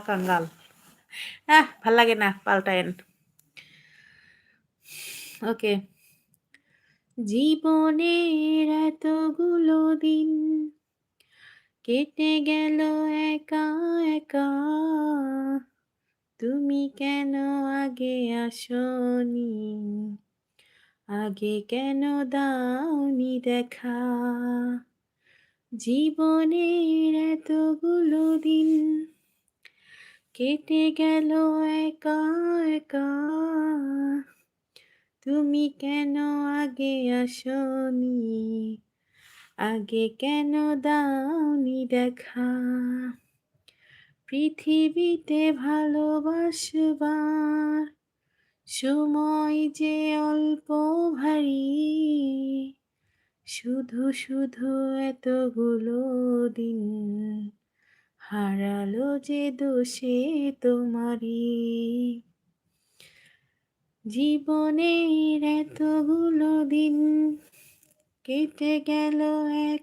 কাঙ্গাল। ভাল লাগে না, পাল্টায়েন। ওকে। জীবনের এতগুলো দিন কেটে গেল একা একা, তুমি কেন আগে আসনি, আগে কেন দাওনি দেখা। জীবনের এতগুলো দিন কেটে গেল একা একা, তুমি কেন আগে আসনি, আগে কেন দাওনি দেখা। পৃথিবীতে ভালোবাসবার সময় যে অল্প ভারী, শুধু শুধু এতগুলো দিন হারালো যে দোষে তোমারই। জীবনের এতগুলো দিন কেটে গেল এক